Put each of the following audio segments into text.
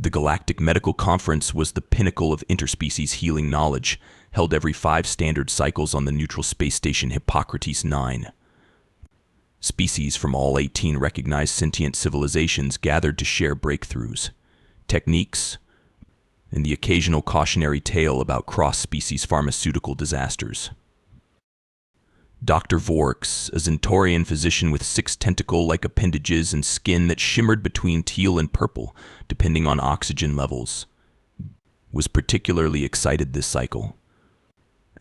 The Galactic Medical Conference was the pinnacle of interspecies healing knowledge, held every 5 standard cycles on the neutral space station Hippocrates 9. Species from all 18 recognized sentient civilizations gathered to share breakthroughs, techniques, and the occasional cautionary tale about cross-species pharmaceutical disasters. Dr. Vorx, a Centaurian physician with 6 tentacle-like appendages and skin that shimmered between teal and purple, depending on oxygen levels, was particularly excited this cycle.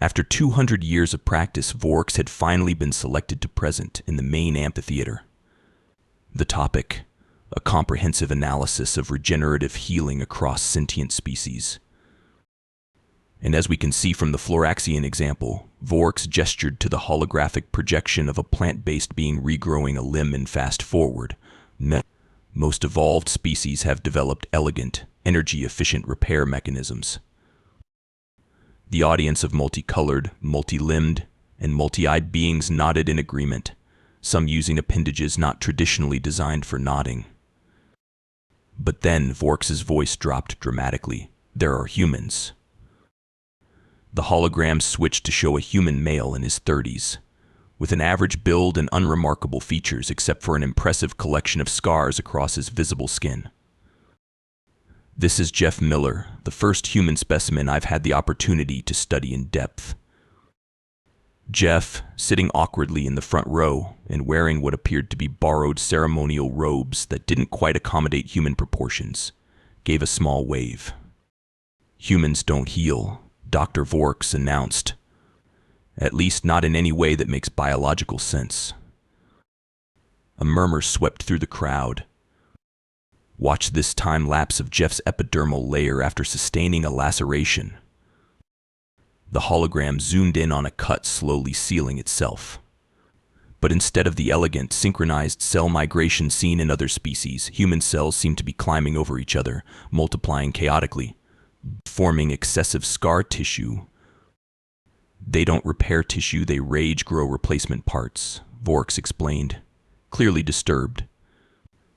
After 200 years of practice, Vorx had finally been selected to present in the main amphitheater. The topic: a comprehensive analysis of regenerative healing across sentient species. And as we can see from the Floraxian example, Vorx gestured to the holographic projection of a plant-based being regrowing a limb in fast forward. Most evolved species have developed elegant, energy-efficient repair mechanisms. The audience of multicolored, multi-limbed, and multi-eyed beings nodded in agreement, some using appendages not traditionally designed for nodding. But then Vorx's voice dropped dramatically. There are humans. The hologram switched to show a human male in his 30s, with an average build and unremarkable features except for an impressive collection of scars across his visible skin. This is Jeff Miller, the first human specimen I've had the opportunity to study in depth. Jeff, sitting awkwardly in the front row and wearing what appeared to be borrowed ceremonial robes that didn't quite accommodate human proportions, gave a small wave. "Humans don't heal," Dr. Vorx announced. "At least not in any way that makes biological sense." A murmur swept through the crowd. Watch this time lapse of Jeff's epidermal layer after sustaining a laceration. The hologram zoomed in on a cut slowly sealing itself. But instead of the elegant, synchronized cell migration seen in other species, human cells seem to be climbing over each other, multiplying chaotically, forming excessive scar tissue. "They don't repair tissue, they grow replacement parts," Vorx explained, clearly disturbed.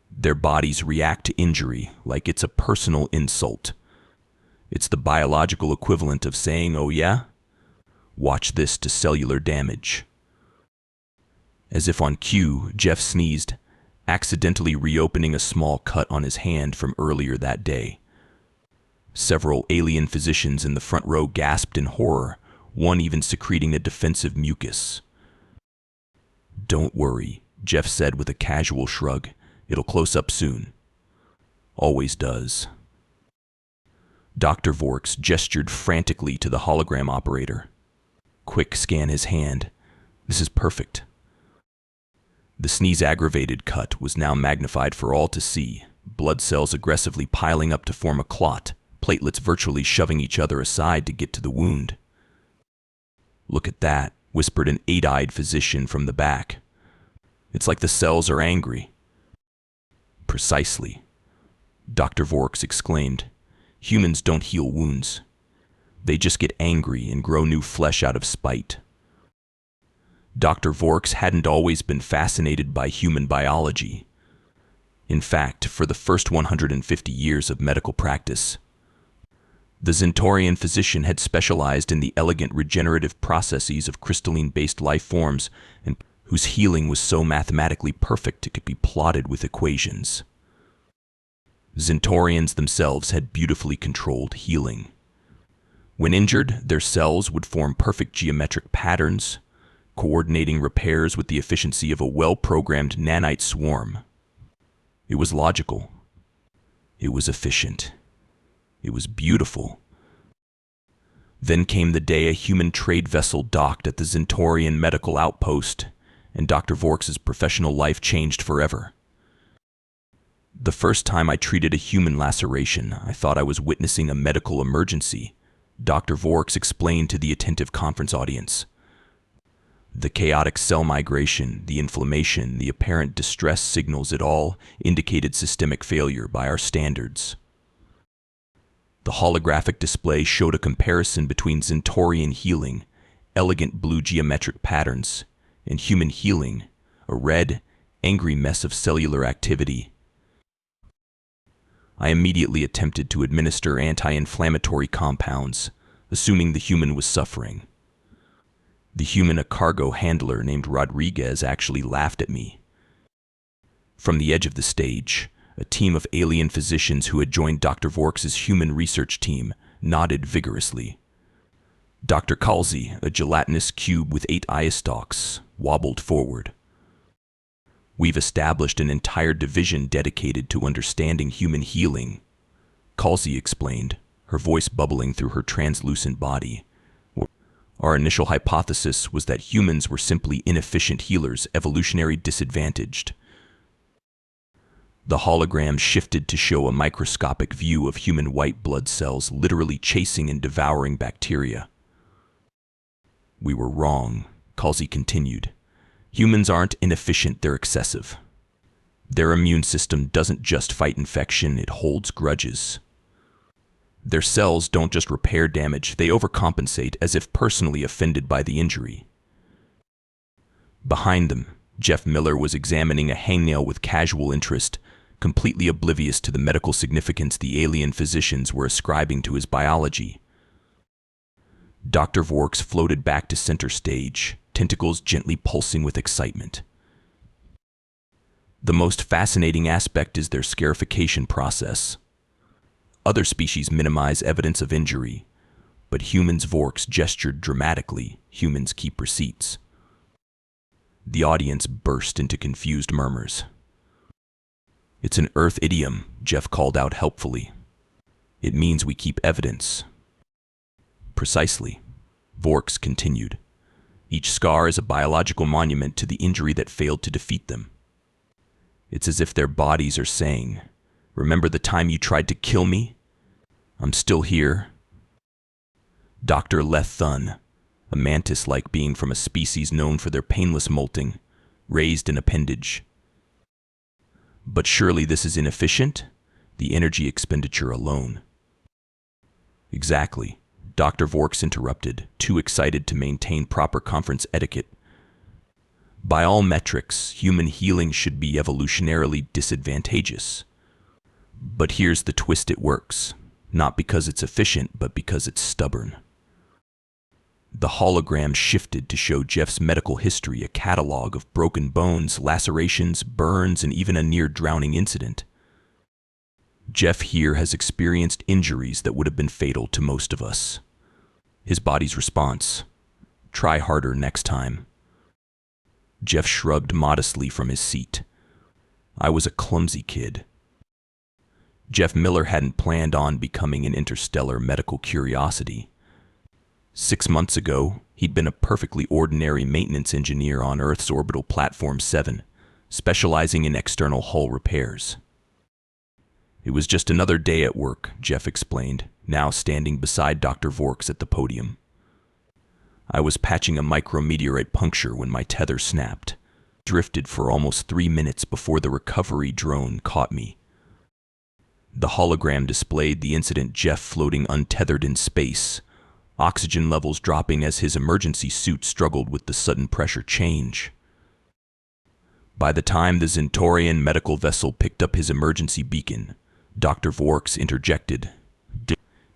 "Their bodies react to injury like it's a personal insult. It's the biological equivalent of saying, 'Oh yeah? Watch this to cellular damage.'" As if on cue, Jeff sneezed, accidentally reopening a small cut on his hand from earlier that day. Several alien physicians in the front row gasped in horror, one even secreting a defensive mucus. "Don't worry," Jeff said with a casual shrug. "It'll close up soon." "Always does." Dr. Vorx gestured frantically to the hologram operator. "Quick, scan his hand. This is perfect." The sneeze-aggravated cut was now magnified for all to see, blood cells aggressively piling up to form a clot, platelets virtually shoving each other aside to get to the wound. "Look at that," whispered an 8-eyed physician from the back. "It's like the cells are angry." "Precisely," Dr. Vorx exclaimed. "Humans don't heal wounds. They just get angry and grow new flesh out of spite." Dr. Vorx hadn't always been fascinated by human biology. In fact, for the first 150 years of medical practice, the Centaurian physician had specialized in the elegant regenerative processes of crystalline-based life forms, and whose healing was so mathematically perfect it could be plotted with equations. Centaurians themselves had beautifully controlled healing. When injured, their cells would form perfect geometric patterns, coordinating repairs with the efficiency of a well-programmed nanite swarm. It was logical. It was efficient. It was beautiful. Then came the day a human trade vessel docked at the Centaurian medical outpost, and Dr. Vorx's professional life changed forever. "The first time I treated a human laceration, I thought I was witnessing a medical emergency," Dr. Vorx explained to the attentive conference audience. The chaotic cell migration, the inflammation, the apparent distress signals, it all indicated systemic failure by our standards. The holographic display showed a comparison between Centaurian healing, elegant blue geometric patterns, and human healing, a red, angry mess of cellular activity. I immediately attempted to administer anti-inflammatory compounds, assuming the human was suffering. The human, a cargo handler named Rodriguez, actually laughed at me. From the edge of the stage, a team of alien physicians who had joined Dr. Vork's human research team nodded vigorously. Dr. Kalzi, a gelatinous cube with 8 eye stalks, wobbled forward. "We've established an entire division dedicated to understanding human healing," Kalzi explained, her voice bubbling through her translucent body. "Our initial hypothesis was that humans were simply inefficient healers, evolutionarily disadvantaged." The hologram shifted to show a microscopic view of human white blood cells literally chasing and devouring bacteria. "We were wrong," Kalzi continued. "Humans aren't inefficient, they're excessive. Their immune system doesn't just fight infection, it holds grudges. Their cells don't just repair damage, they overcompensate as if personally offended by the injury." Behind them, Jeff Miller was examining a hangnail with casual interest, completely oblivious to the medical significance the alien physicians were ascribing to his biology. Dr. Vork's floated back to center stage, tentacles gently pulsing with excitement. "The most fascinating aspect is their scarification process. Other species minimize evidence of injury, but humans," Vork's gestured dramatically, "humans keep receipts." The audience burst into confused murmurs. "It's an Earth idiom," Jeff called out helpfully. "It means we keep evidence." "Precisely," Vork's continued. "Each scar is a biological monument to the injury that failed to defeat them. It's as if their bodies are saying, 'Remember the time you tried to kill me? I'm still here.'" Dr. Lethun, a mantis-like being from a species known for their painless molting, raised an appendage. "But surely this is inefficient? The energy expenditure alone." "Exactly," Dr. Vork's interrupted, too excited to maintain proper conference etiquette. "By all metrics, human healing should be evolutionarily disadvantageous. But here's the twist: it works. Not because it's efficient, but because it's stubborn." The hologram shifted to show Jeff's medical history, a catalog of broken bones, lacerations, burns, and even a near-drowning incident. "Jeff here has experienced injuries that would have been fatal to most of us." His body's response: "Try harder next time." Jeff shrugged modestly from his seat. "I was a clumsy kid." Jeff Miller hadn't planned on becoming an interstellar medical curiosity. 6 months ago, he'd been a perfectly ordinary maintenance engineer on Earth's orbital platform 7, specializing in external hull repairs. "It was just another day at work," Jeff explained, now standing beside Dr. Vork's at the podium. "I was patching a micrometeorite puncture when my tether snapped. Drifted for almost 3 minutes before the recovery drone caught me." The hologram displayed the incident: Jeff floating untethered in space, oxygen levels dropping as his emergency suit struggled with the sudden pressure change. By the time the Zentorian medical vessel picked up his emergency beacon, Dr. Vork's interjected.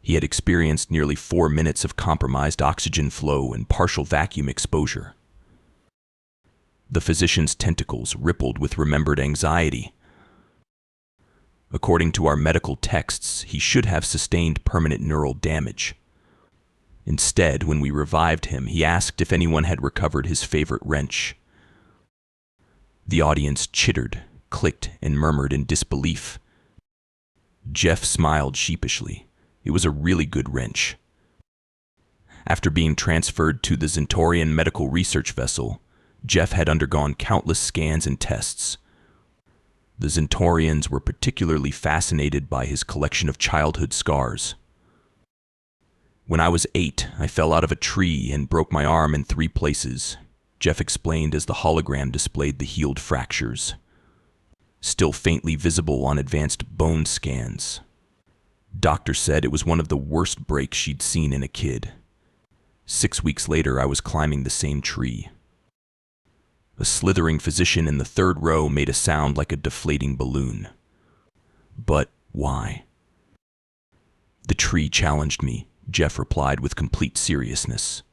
He had experienced nearly 4 minutes of compromised oxygen flow and partial vacuum exposure. The physician's tentacles rippled with remembered anxiety. "According to our medical texts, he should have sustained permanent neural damage. Instead, when we revived him, he asked if anyone had recovered his favorite wrench." The audience chittered, clicked, and murmured in disbelief. Jeff smiled sheepishly. It was a really good wrench. After being transferred to the Zentorian medical research vessel, Jeff had undergone countless scans and tests. The Zentorians were particularly fascinated by his collection of childhood scars. "When I was 8, I fell out of a tree and broke my arm in 3 places," Jeff explained as the hologram displayed the healed fractures, still faintly visible on advanced bone scans. Doctor said it was one of the worst breaks she'd seen in a kid. 6 weeks later, I was climbing the same tree. A slithering physician in the 3rd row made a sound like a deflating balloon. "But," Why? The tree challenged me, Jeff replied with complete seriousness.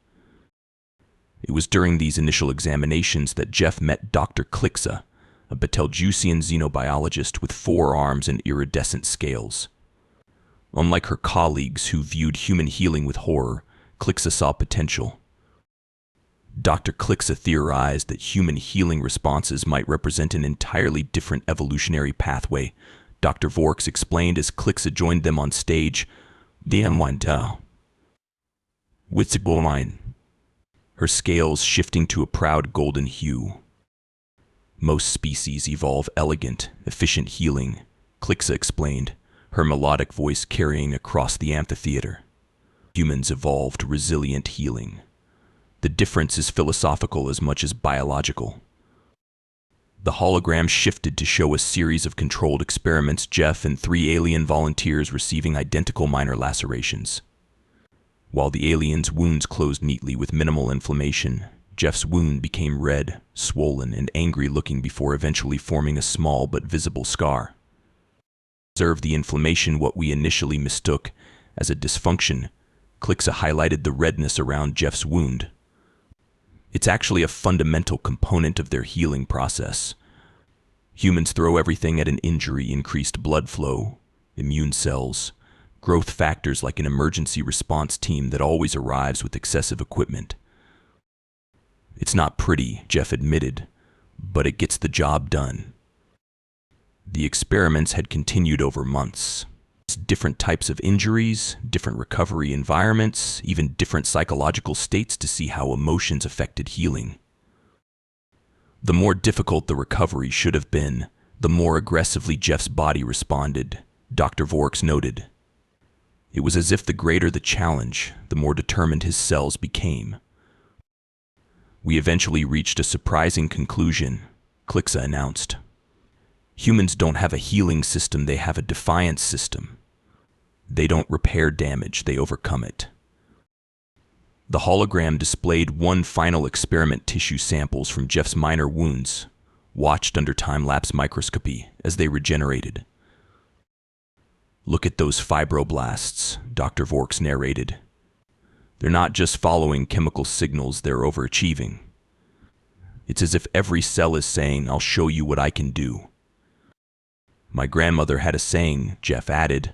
It was during these initial examinations that Jeff met Dr. Klixa, a Betelgeusian xenobiologist with 4 arms and iridescent scales. Unlike her colleagues who viewed human healing with horror, Klixa saw potential. Dr. Klixa theorized that human healing responses might represent an entirely different evolutionary pathway. Dr. Vorks explained as Klixa joined them on stage, her scales shifting to a proud golden hue. Most species evolve elegant, efficient healing, Klixa explained, her melodic voice carrying across the amphitheater. Humans evolved resilient healing. The difference is philosophical as much as biological. The hologram shifted to show a series of controlled experiments, Jeff and 3 alien volunteers receiving identical minor lacerations. While the aliens' wounds closed neatly with minimal inflammation, Jeff's wound became red, swollen, and angry-looking before eventually forming a small but visible scar. Observe the inflammation, what we initially mistook as a dysfunction. Klixa highlighted the redness around Jeff's wound. It's actually a fundamental component of their healing process. Humans throw everything at an injury: increased blood flow, immune cells, growth factors like an emergency response team that always arrives with excessive equipment. It's not pretty, Jeff admitted, but it gets the job done. The experiments had continued over months. Different types of injuries, different recovery environments, even different psychological states to see how emotions affected healing. The more difficult the recovery should have been, the more aggressively Jeff's body responded, Dr. Vorks noted. It was as if the greater the challenge, the more determined his cells became. We eventually reached a surprising conclusion, Klixa announced. Humans don't have a healing system, they have a defiance system. They don't repair damage, they overcome it. The hologram displayed one final experiment: tissue samples from Jeff's minor wounds, watched under time-lapse microscopy as they regenerated. Look at those fibroblasts, Dr. Vorks narrated. They're not just following chemical signals, they're overachieving. It's as if every cell is saying, I'll show you what I can do. My grandmother had a saying, Jeff added,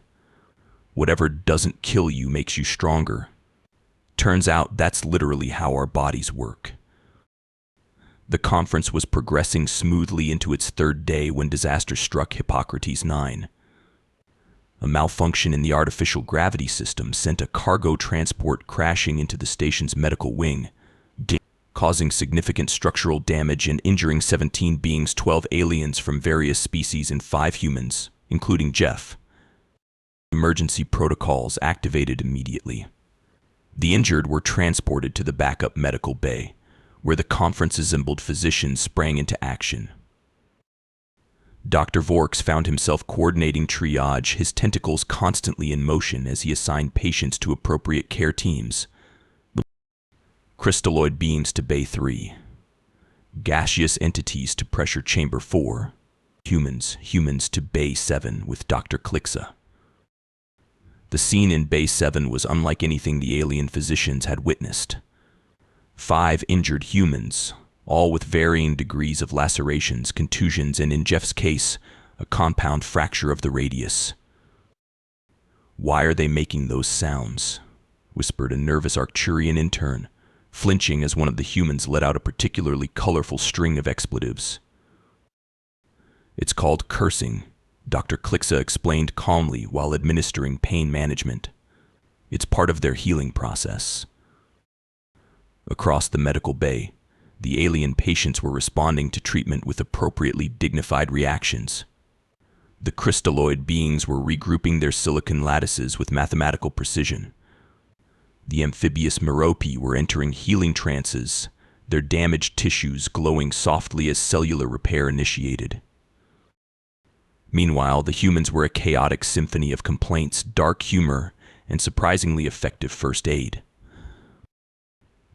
whatever doesn't kill you makes you stronger. Turns out that's literally how our bodies work. The conference was progressing smoothly into its 3rd day when disaster struck Hippocrates 9. A malfunction in the artificial gravity system sent a cargo transport crashing into the station's medical wing, causing significant structural damage and injuring 17 beings, 12 aliens from various species and 5 humans, including Jeff. Emergency protocols activated immediately. The injured were transported to the backup medical bay, where the conference-assembled physicians sprang into action. Dr. Vorks found himself coordinating triage, his tentacles constantly in motion as he assigned patients to appropriate care teams. Crystalloid beings to Bay 3, gaseous entities to Pressure Chamber 4, humans to Bay 7 with Dr. Klixa. The scene in Bay 7 was unlike anything the alien physicians had witnessed. 5 injured humans, all with varying degrees of lacerations, contusions, and in Jeff's case, a compound fracture of the radius. Why are they making those sounds? Whispered a nervous Arcturian intern, flinching as one of the humans let out a particularly colorful string of expletives. It's called cursing, Dr. Klixa explained calmly while administering pain management. It's part of their healing process. Across the medical bay, the alien patients were responding to treatment with appropriately dignified reactions. The crystalloid beings were regrouping their silicon lattices with mathematical precision. The amphibious merope were entering healing trances, their damaged tissues glowing softly as cellular repair initiated. Meanwhile, the humans were a chaotic symphony of complaints, dark humor, and surprisingly effective first aid.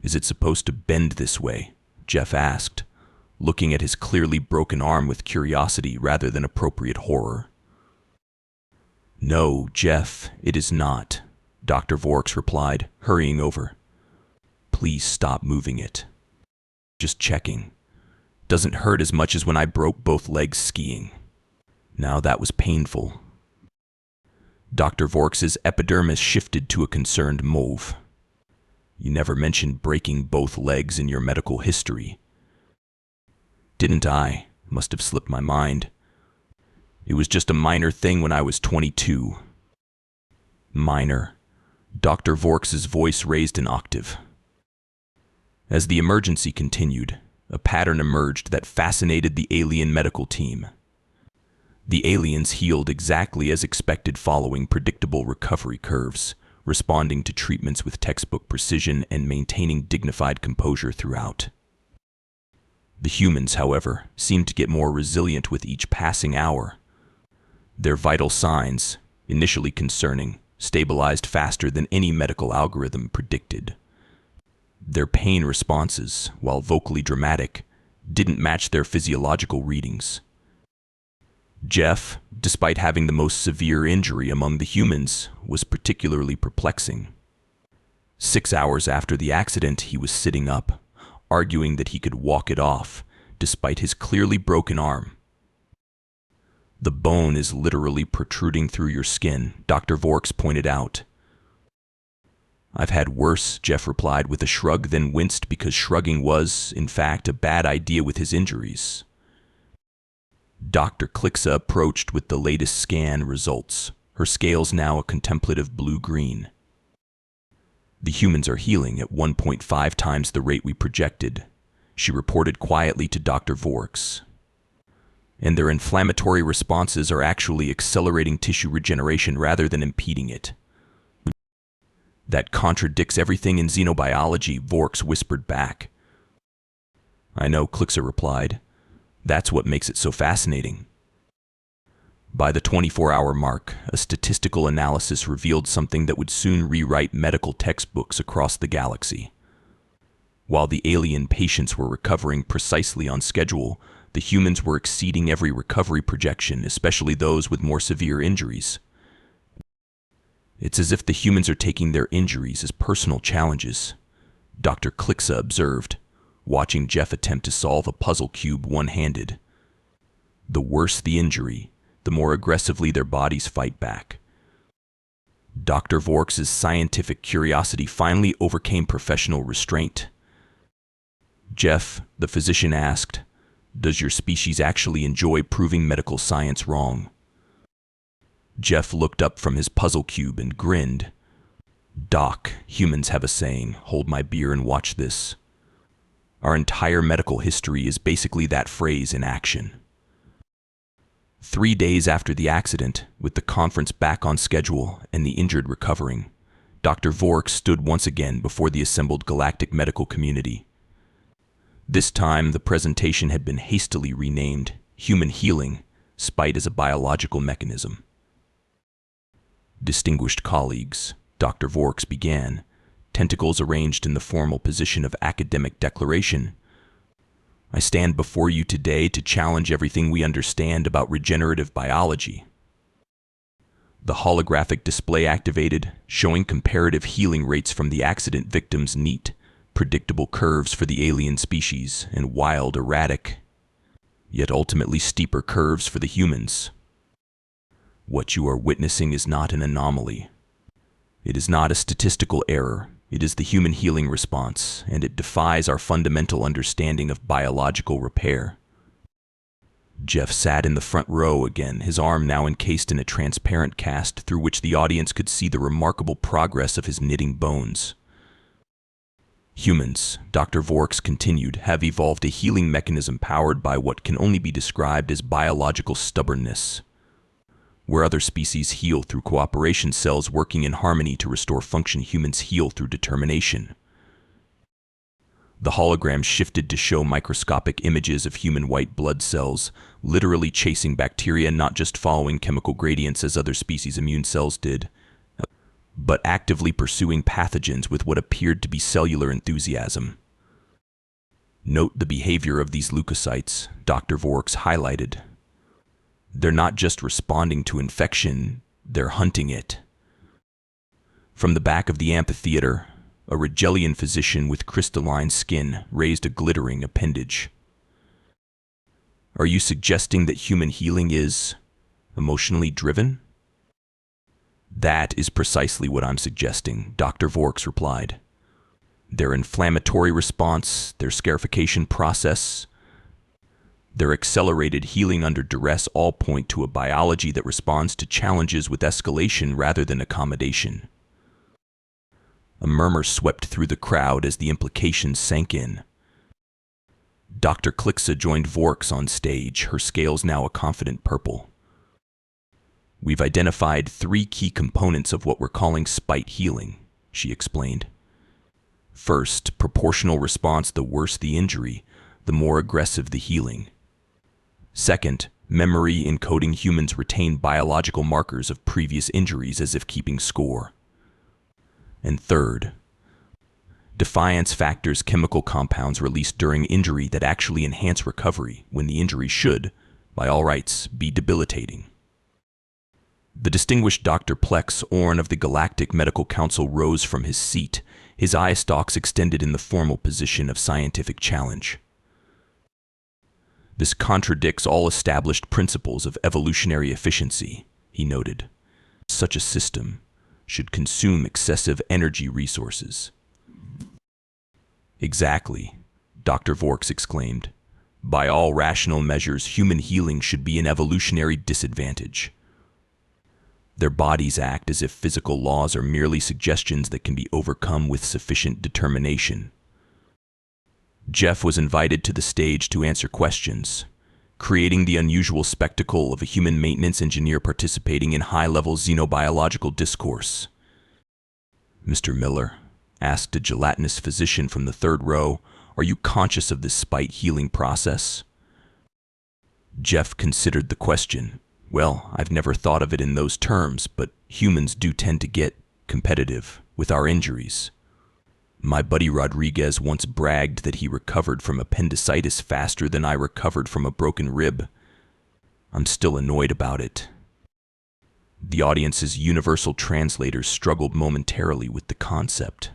Is it supposed to bend this way? Jeff asked, looking at his clearly broken arm with curiosity rather than appropriate horror. No, Jeff, it is not, Dr. Vorks replied, hurrying over. Please stop moving it. Just checking. Doesn't hurt as much as when I broke both legs skiing. Now that was painful. Dr. Vorks's epidermis shifted to a concerned mauve. You never mentioned breaking both legs in your medical history. Didn't I? Must have slipped my mind. It was just a minor thing when I was 22. Minor. Dr. Vorks's voice raised an octave. As the emergency continued, a pattern emerged that fascinated the alien medical team. The aliens healed exactly as expected following predictable recovery curves, responding to treatments with textbook precision and maintaining dignified composure throughout. The humans, however, seemed to get more resilient with each passing hour. Their vital signs, initially concerning, stabilized faster than any medical algorithm predicted. Their pain responses, while vocally dramatic, didn't match their physiological readings. Jeff, despite having the most severe injury among the humans, was particularly perplexing. 6 hours after the accident, he was sitting up, arguing that he could walk it off, despite his clearly broken arm. The bone is literally protruding through your skin, Dr. Vorks pointed out. I've had worse, Jeff replied with a shrug, then winced because shrugging was, in fact, a bad idea with his injuries. Dr. Klixa approached with the latest scan results, her scales now a contemplative blue-green. The humans are healing at 1.5 times the rate we projected, she reported quietly to Dr. Vorks. And their inflammatory responses are actually accelerating tissue regeneration rather than impeding it. That contradicts everything in xenobiology, Vorks whispered back. I know, Klixa replied. That's what makes it so fascinating. By the 24-hour mark, a statistical analysis revealed something that would soon rewrite medical textbooks across the galaxy. While the alien patients were recovering precisely on schedule, the humans were exceeding every recovery projection, especially those with more severe injuries. It's as if the humans are taking their injuries as personal challenges, Dr. Klixa observed, watching Jeff attempt to solve a puzzle cube one-handed. The worse the injury, the more aggressively their bodies fight back. Dr. Vorks's scientific curiosity finally overcame professional restraint. Jeff, the physician asked, does your species actually enjoy proving medical science wrong? Jeff looked up from his puzzle cube and grinned. Doc, humans have a saying, hold my beer and watch this. Our entire medical history is basically that phrase in action. 3 days after the accident, with the conference back on schedule and the injured recovering, Dr. Vorks stood once again before the assembled galactic medical community. This time, the presentation had been hastily renamed Human Healing, spite as a biological mechanism. Distinguished colleagues, Dr. Vorks began, tentacles arranged in the formal position of academic declaration. I stand before you today to challenge everything we understand about regenerative biology. The holographic display activated, showing comparative healing rates from the accident victims' neat, predictable curves for the alien species and wild, erratic, yet ultimately steeper curves for the humans. What you are witnessing is not an anomaly. It is not a statistical error. It is the human healing response, and it defies our fundamental understanding of biological repair. Jeff sat in the front row again, his arm now encased in a transparent cast through which the audience could see the remarkable progress of his knitting bones. Humans, Dr. Vorks continued, have evolved a healing mechanism powered by what can only be described as biological stubbornness. Where other species heal through cooperation, cells working in harmony to restore function, humans heal through determination. The hologram shifted to show microscopic images of human white blood cells, literally chasing bacteria, not just following chemical gradients as other species' immune cells did, but actively pursuing pathogens with what appeared to be cellular enthusiasm. Note the behavior of these leukocytes, Dr. Vorks highlighted. They're not just responding to infection, They're hunting it. From the back of the amphitheater, a Regelian physician with crystalline skin raised a glittering appendage. Are you suggesting that human healing is emotionally driven? That is precisely what I'm suggesting, Dr. Vorks replied. Their inflammatory response, their scarification process, their accelerated healing under duress all point to a biology that responds to challenges with escalation rather than accommodation. A murmur swept through the crowd as the implications sank in. Dr. Klixa joined Vorks on stage, her scales now a confident purple. We've identified 3 key components of what we're calling spite healing, she explained. First, proportional response: the worse the injury, the more aggressive the healing. Second, memory encoding: humans retain biological markers of previous injuries as if keeping score. And third, defiance factors: chemical compounds released during injury that actually enhance recovery when the injury should, by all rights, be debilitating. The distinguished Dr. Plex Orn of the Galactic Medical Council rose from his seat, his eye stalks extended in the formal position of scientific challenge. This contradicts all established principles of evolutionary efficiency, he noted. Such a system should consume excessive energy resources. Exactly, Dr. Vorks exclaimed. By all rational measures, human healing should be an evolutionary disadvantage. Their bodies act as if physical laws are merely suggestions that can be overcome with sufficient determination. Jeff was invited to the stage to answer questions, creating the unusual spectacle of a human maintenance engineer participating in high-level xenobiological discourse. Mr. Miller, asked a gelatinous physician from the 3rd row, are you conscious of this spite healing process? Jeff considered the question. Well, I've never thought of it in those terms, but humans do tend to get competitive with our injuries. My buddy Rodriguez once bragged that he recovered from appendicitis faster than I recovered from a broken rib. I'm still annoyed about it. The audience's universal translators struggled momentarily with the concept.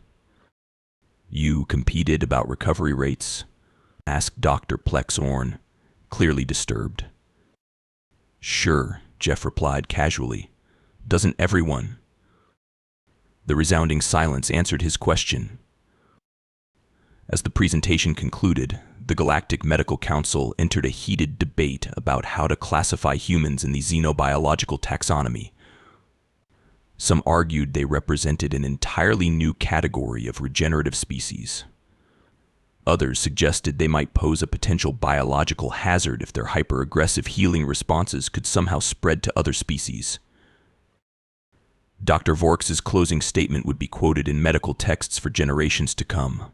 You competed about recovery rates? Asked Dr. Plex Orn, clearly disturbed. Sure, Jeff replied casually. Doesn't everyone? The resounding silence answered his question. As the presentation concluded, the Galactic Medical Council entered a heated debate about how to classify humans in the xenobiological taxonomy. Some argued they represented an entirely new category of regenerative species. Others suggested they might pose a potential biological hazard if their hyper-aggressive healing responses could somehow spread to other species. Dr. Vorks's closing statement would be quoted in medical texts for generations to come.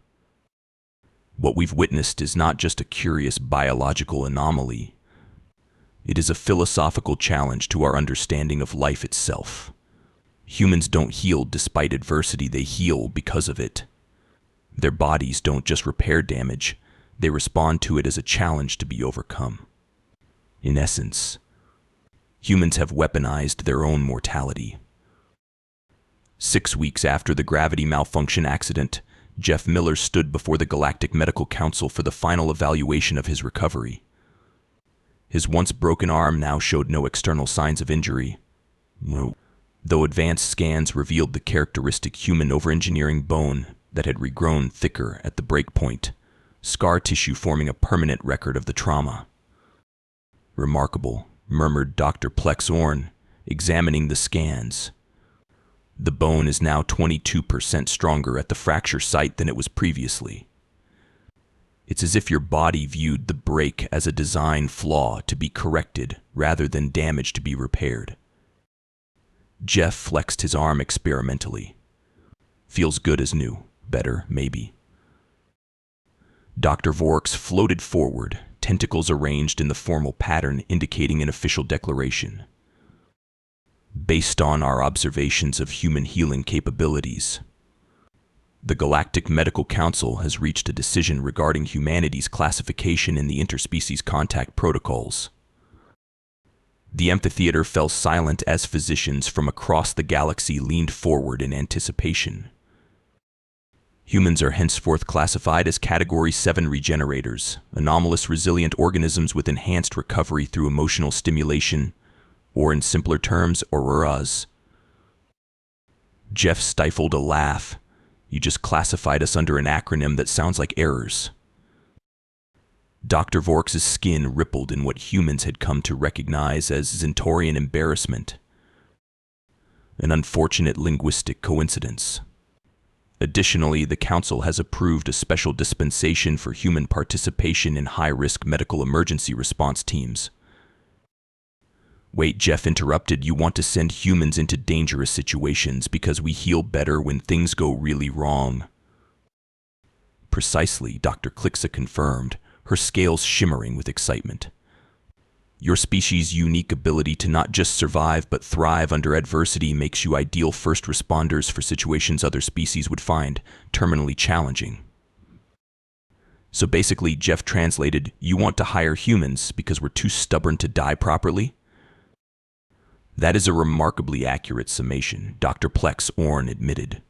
What we've witnessed is not just a curious biological anomaly. It is a philosophical challenge to our understanding of life itself. Humans don't heal despite adversity, they heal because of it. Their bodies don't just repair damage, they respond to it as a challenge to be overcome. In essence, humans have weaponized their own mortality. 6 weeks after the gravity malfunction accident, Jeff Miller stood before the Galactic Medical Council for the final evaluation of his recovery. His once broken arm now showed no external signs of injury, though advanced scans revealed the characteristic human overengineering bone that had regrown thicker at the break point, scar tissue forming a permanent record of the trauma. Remarkable, murmured Dr. Plex Orn, examining the scans. The bone is now 22% stronger at the fracture site than it was previously. It's as if your body viewed the break as a design flaw to be corrected rather than damage to be repaired. Jeff flexed his arm experimentally. Feels good as new. Better, maybe. Dr. Vorks floated forward, tentacles arranged in the formal pattern indicating an official declaration. Based on our observations of human healing capabilities, the Galactic Medical Council has reached a decision regarding humanity's classification in the interspecies contact protocols. The amphitheater fell silent as physicians from across the galaxy leaned forward in anticipation. Humans are henceforth classified as Category 7 regenerators, anomalous resilient organisms with enhanced recovery through emotional stimulation, or in simpler terms, auroras. Jeff stifled a laugh. You just classified us under an acronym that sounds like errors. Dr. Vork's skin rippled in what humans had come to recognize as Zentorian embarrassment. An unfortunate linguistic coincidence. Additionally, the Council has approved a special dispensation for human participation in high-risk medical emergency response teams. Wait, Jeff interrupted. You want to send humans into dangerous situations because we heal better when things go really wrong. Precisely, Dr. Klixa confirmed, her scales shimmering with excitement. Your species' unique ability to not just survive but thrive under adversity makes you ideal first responders for situations other species would find terminally challenging. So basically, Jeff translated, you want to hire humans because we're too stubborn to die properly? That is a remarkably accurate summation, Dr. Plex Orn admitted.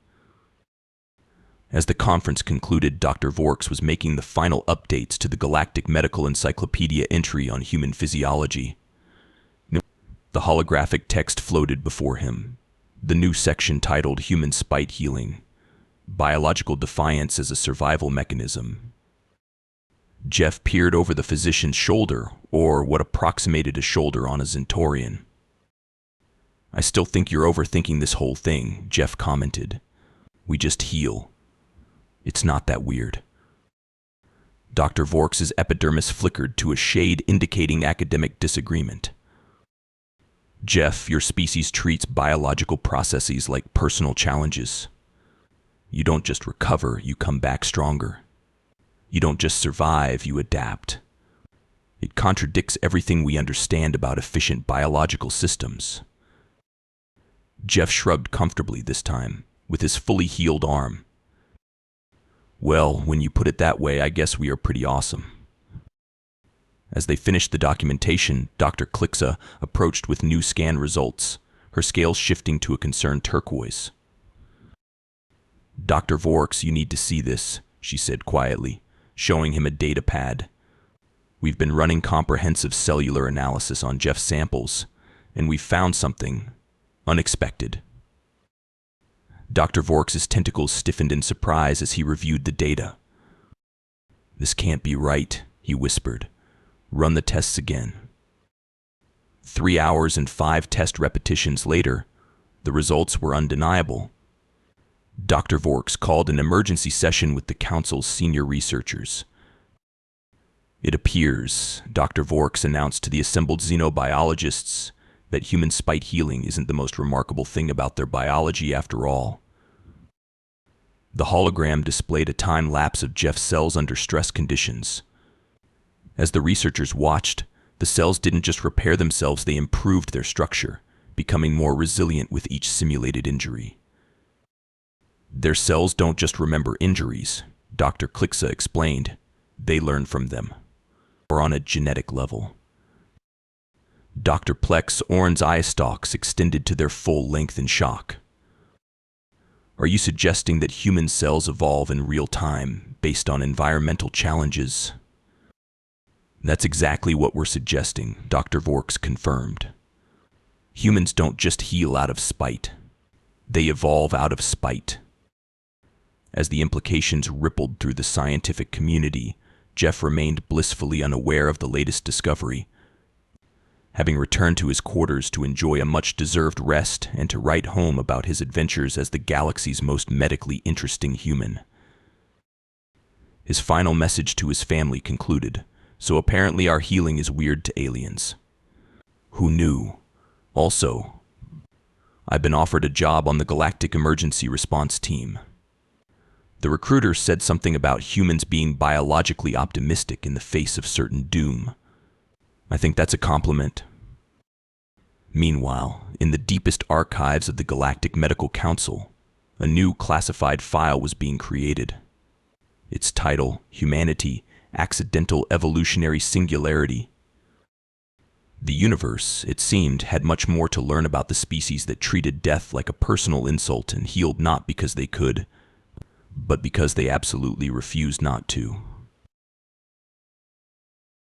As the conference concluded, Dr. Vorks was making the final updates to the Galactic Medical Encyclopedia entry on human physiology. The holographic text floated before him. The new section titled Human Spite Healing, Biological Defiance as a Survival Mechanism. Jeff peered over the physician's shoulder, or what approximated a shoulder on a Zentorian. I still think you're overthinking this whole thing, Jeff commented. We just heal. It's not that weird. Dr. Vorks' epidermis flickered to a shade indicating academic disagreement. Jeff, your species treats biological processes like personal challenges. You don't just recover, you come back stronger. You don't just survive, you adapt. It contradicts everything we understand about efficient biological systems. Jeff shrugged comfortably this time, with his fully healed arm. Well, when you put it that way, I guess we are pretty awesome. As they finished the documentation, Dr. Klixa approached with new scan results, her scales shifting to a concerned turquoise. Dr. Vorks, you need to see this, she said quietly, showing him a data pad. We've been running comprehensive cellular analysis on Jeff's samples, and we've found something unexpected. Dr. Vorks' tentacles stiffened in surprise as he reviewed the data. This can't be right, he whispered. Run the tests again. 3 hours and 5 test repetitions later, the results were undeniable. Dr. Vorks called an emergency session with the Council's senior researchers. It appears, Dr. Vorks announced to the assembled xenobiologists, that human spite healing isn't the most remarkable thing about their biology after all. The hologram displayed a time lapse of Jeff's cells under stress conditions. As the researchers watched, the cells didn't just repair themselves, they improved their structure, becoming more resilient with each simulated injury. Their cells don't just remember injuries, Dr. Klixa explained. They learn from them, or on a genetic level. Dr. Plex Orn's eye stalks extended to their full length in shock. Are you suggesting that human cells evolve in real time based on environmental challenges? That's exactly what we're suggesting, Dr. Vorks confirmed. Humans don't just heal out of spite. They evolve out of spite. As the implications rippled through the scientific community, Jeff remained blissfully unaware of the latest discovery. Having returned to his quarters to enjoy a much-deserved rest and to write home about his adventures as the galaxy's most medically interesting human. His final message to his family concluded, so apparently our healing is weird to aliens. Who knew? Also, I've been offered a job on the Galactic Emergency Response Team. The recruiter said something about humans being biologically optimistic in the face of certain doom. I think that's a compliment. Meanwhile, in the deepest archives of the Galactic Medical Council, a new classified file was being created. Its title, Humanity, Accidental Evolutionary Singularity. The universe, it seemed, had much more to learn about the species that treated death like a personal insult and healed not because they could, but because they absolutely refused not to.